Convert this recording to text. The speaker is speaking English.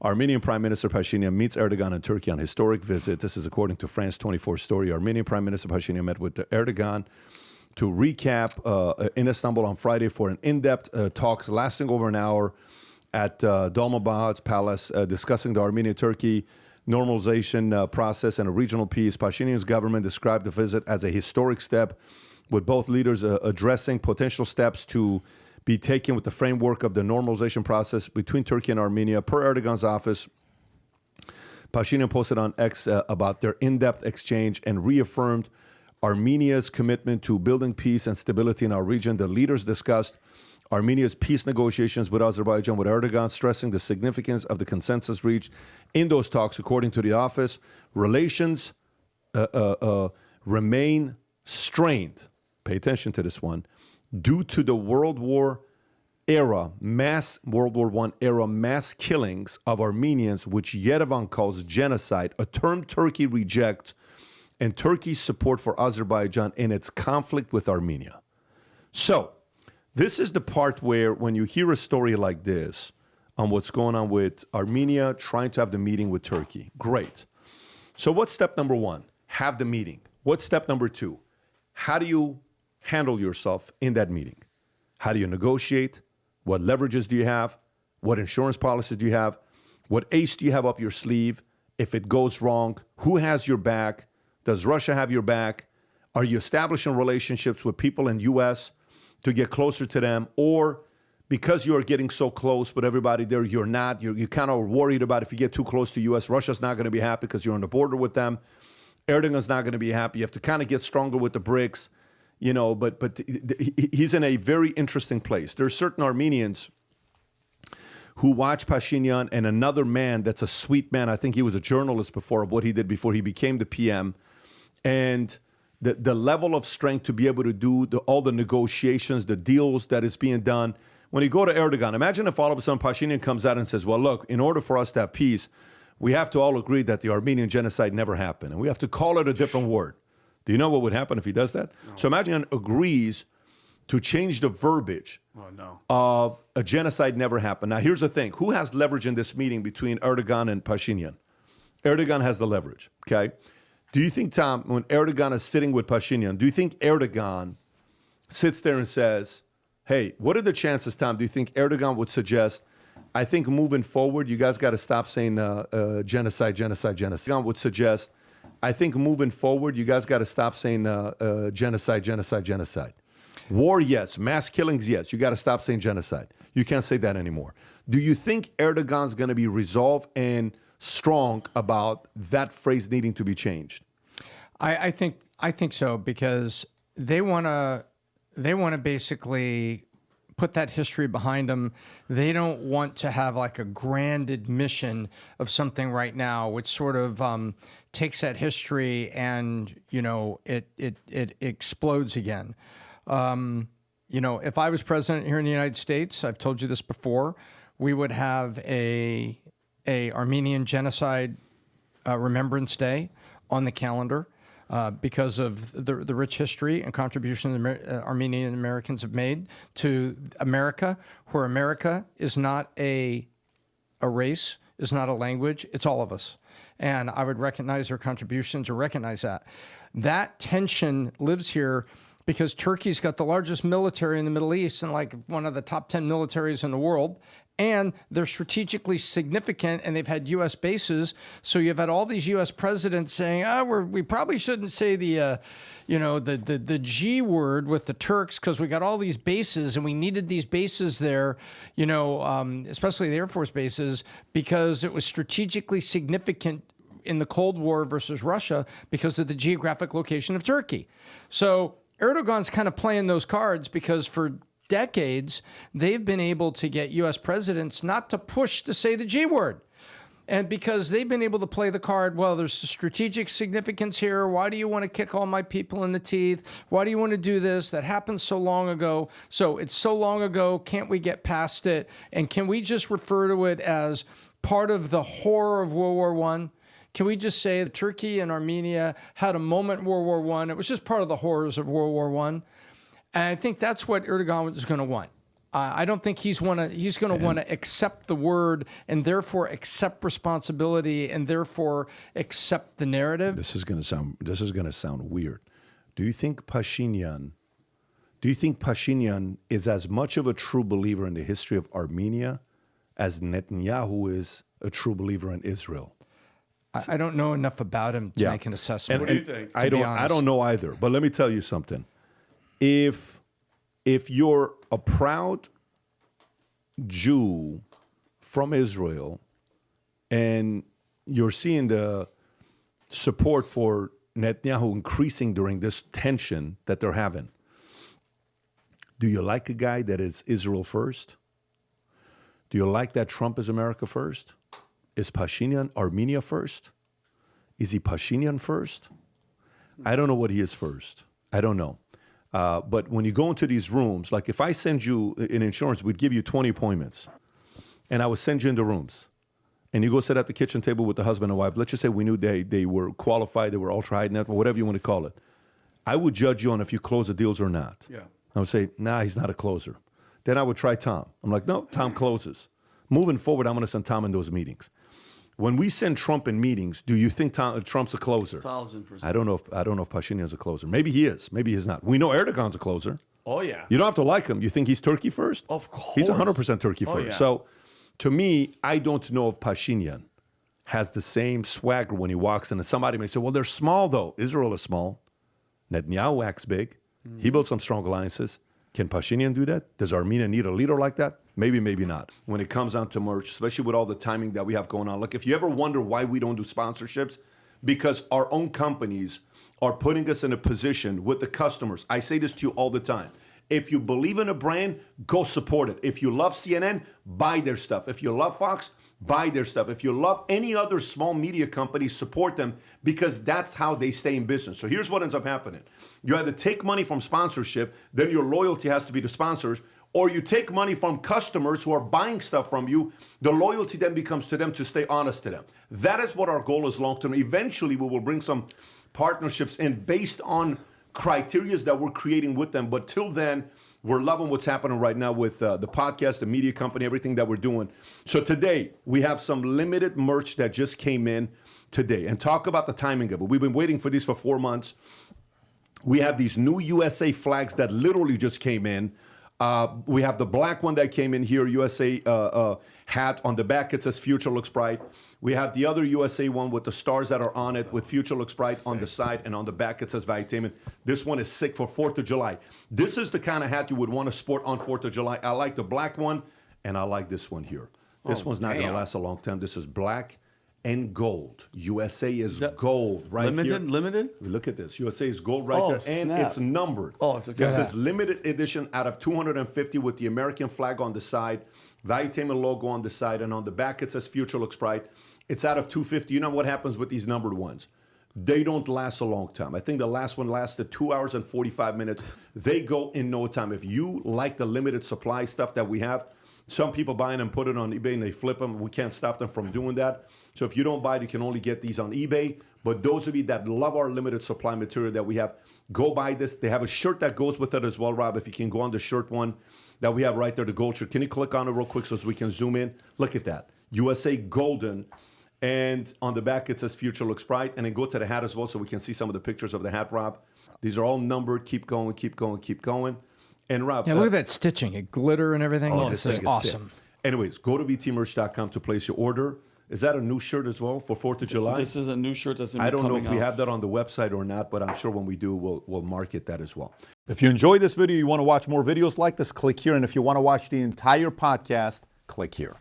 Armenian Prime Minister Pashinyan meets Erdogan in Turkey on historic visit. This is according to France 24 story. Armenian Prime Minister Pashinyan met with Erdogan to recap in Istanbul on Friday for an in-depth talks lasting over an hour at Dolmabah's palace, discussing the Armenia-Turkey normalization process and a regional peace. Pashinyan's government described the visit as a historic step, with both leaders addressing potential steps to be taken with the framework of the normalization process between Turkey and Armenia. Per Erdogan's office, Pashinyan posted on X about their in-depth exchange and reaffirmed Armenia's commitment to building peace and stability in our region. The leaders discussed Armenia's peace negotiations with Azerbaijan, with Erdogan stressing the significance of the consensus reached in those talks. According to the office, relations remain strained. Pay attention to this one. Due to the World War I era mass killings of Armenians, which Yerevan calls genocide, a term Turkey rejects, and Turkey's support for Azerbaijan in its conflict with Armenia. So, this is the part where when you hear a story like this on what's going on with Armenia trying to have the meeting with Turkey, great. So what's step number one? Have the meeting. What's step number two? How do you handle yourself in that meeting? How do you negotiate? What leverages do you have? What insurance policies do you have? What ace do you have up your sleeve? If it goes wrong, who has your back? Does Russia have your back? Are you establishing relationships with people in the U.S. to get closer to them? Or because you're getting so close with everybody there, you're not. You're kind of worried about if you get too close to the U.S., Russia's not going to be happy because you're on the border with them. Erdogan's not going to be happy. You have to kind of get stronger with the BRICS. You know, but he's in a very interesting place. There are certain Armenians who watch Pashinyan and another man that's a sweet man. I think he was a journalist before, of what he did before he became the PM. And the level of strength to be able to do all the negotiations, the deals that is being done. When you go to Erdogan, imagine if all of a sudden Pashinyan comes out and says, well, look, in order for us to have peace, we have to all agree that the Armenian genocide never happened. And we have to call it a different word. Do you know what would happen if he does that? No. So imagine agrees to change the verbiage of a genocide never happened. Now, here's the thing. Who has leverage in this meeting between Erdogan and Pashinyan? Erdogan has the leverage, okay? Do you think, Tom, when Erdogan is sitting with Pashinyan, do you think Erdogan sits there and says, hey, what are the chances, Tom, do you think Erdogan would suggest, I think moving forward, you guys got to stop saying genocide, genocide, genocide. Erdogan would suggest, I think moving forward, you guys got to stop saying genocide, genocide, genocide. War, yes. Mass killings, yes. You got to stop saying genocide. You can't say that anymore. Do you think Erdogan's going to be resolved and strong about that phrase needing to be changed? I think so, because they want to basically put that history behind them. They don't want to have like a grand admission of something right now, which sort of takes that history and, you know, it explodes again. You know, if I was president here in the United States, I've told you this before, we would have a Armenian Genocide Remembrance Day on the calendar. Because of the rich history and contribution the Armenian Americans have made to America, where America is not a race, is not a language, it's all of us. And I would recognize their contributions or recognize that. That tension lives here because Turkey's got the largest military in the Middle East and like one of the top 10 militaries in the world. And they're strategically significant, and they've had U.S. bases. So you've had all these U.S. presidents saying, we probably shouldn't say the G word with the Turks because we got all these bases, and we needed these bases there, you know, especially the Air Force bases, because it was strategically significant in the Cold War versus Russia because of the geographic location of Turkey. So Erdogan's kind of playing those cards because for decades, they've been able to get U.S. presidents not to push to say the G word. And because they've been able to play the card, well, there's strategic significance here. Why do you want to kick all my people in the teeth? Why do you want to do this? That happened so long ago. So it's so long ago. Can't we get past it? And can we just refer to it as part of the horror of World War I? Can we just say that Turkey and Armenia had a moment in World War I? It was just part of the horrors of World War I. And I think that's what Erdogan is going to want. I don't think he's going to want to accept the word and therefore accept responsibility and therefore accept the narrative. This is going to sound weird. Do you think Pashinyan is as much of a true believer in the history of Armenia as Netanyahu is a true believer in Israel? I don't know enough about him to make an assessment. What do you think? I don't know either. But let me tell you something. If you're a proud Jew from Israel and you're seeing the support for Netanyahu increasing during this tension that they're having, do you like a guy that is Israel first? Do you like that Trump is America first? Is Pashinyan Armenia first? Is he Pashinyan first? I don't know what he is first. I don't know. But when you go into these rooms, like if I send you in insurance, we'd give you 20 appointments. And I would send you into rooms. And you go sit at the kitchen table with the husband and wife. Let's just say we knew they were qualified, they were ultra-high net, whatever you want to call it. I would judge you on if you close the deals or not. Yeah. I would say, nah, he's not a closer. Then I would try Tom. I'm like, no, Tom closes. Moving forward, I'm going to send Tom in those meetings. When we send Trump in meetings, do you think Trump's a closer? 1,000%. I don't know if Pashinyan is a closer. Maybe he is. Maybe he's not. We know Erdogan's a closer. Oh, yeah. You don't have to like him. You think he's Turkey first? Of course. He's 100% Turkey first. Yeah. So to me, I don't know if Pashinyan has the same swagger when he walks in. And somebody may say, well, they're small, though. Israel is small. Netanyahu acts big. He built some strong alliances. Can Pashinyan do that? Does Armenia need a leader like that? Maybe, maybe not. When it comes down to merch, especially with all the timing that we have going on. Look, if you ever wonder why we don't do sponsorships, because our own companies are putting us in a position with the customers. I say this to you all the time. If you believe in a brand, go support it. If you love CNN, buy their stuff. If you love Fox, buy their stuff. If you love any other small media company, support them, because that's how they stay in business. So here's what ends up happening. You either take money from sponsorship, then your loyalty has to be to sponsors, or you take money from customers who are buying stuff from you. The loyalty then becomes to them to stay honest to them. That is what our goal is long term. Eventually, we will bring some partnerships in based on criteria that we're creating with them. But till then, we're loving what's happening right now with the podcast, the media company, everything that we're doing. So today, we have some limited merch that just came in today. And talk about the timing of it. We've been waiting for these for 4 months. We have these new USA flags that literally just came in. We have the black one that came in here, USA hat. On the back, it says Future Looks Bright. We have the other USA one with the stars that are on it with Future Looks Bright sick on the side, and on the back, it says Valuetainment. This one is sick for 4th of July. This is the kind of hat you would want to sport on 4th of July. I like the black one, and I like this one here. This one's not going to last a long time. This is black and gold. USA is gold right here. Limited? Look at this. USA is gold right there, and snap. it's numbered. Oh, it's okay. This is limited edition out of 250 with the American flag on the side, Valuetainment logo on the side, and on the back it says Future Looks Bright. It's out of 250. You know what happens with these numbered ones? They don't last a long time. I think the last one lasted 2 hours and 45 minutes. They go in no time. If you like the limited supply stuff that we have, some people buy them and put it on eBay and they flip them. We can't stop them from doing that. So if you don't buy it, you can only get these on eBay. But those of you that love our limited supply material that we have, go buy this. They have a shirt that goes with it as well, Rob. If you can go on the shirt one that we have right there, the gold shirt. Can you click on it real quick so we can zoom in? Look at that. USA Golden. And on the back, it says Future Looks Bright. And then go to the hat as well so we can see some of the pictures of the hat, Rob. These are all numbered. Keep going, keep going, keep going. And Rob. Yeah, look at that stitching. It glitter and everything. Oh, this is awesome. Anyways, go to vtmerch.com to place your order. Is that a new shirt as well for 4th of July? This is a new shirt that's I don't know if we have that on the website or not, but I'm sure when we do, we'll market that as well. If you enjoyed this video, you want to watch more videos like this, click here. And if you want to watch the entire podcast, click here.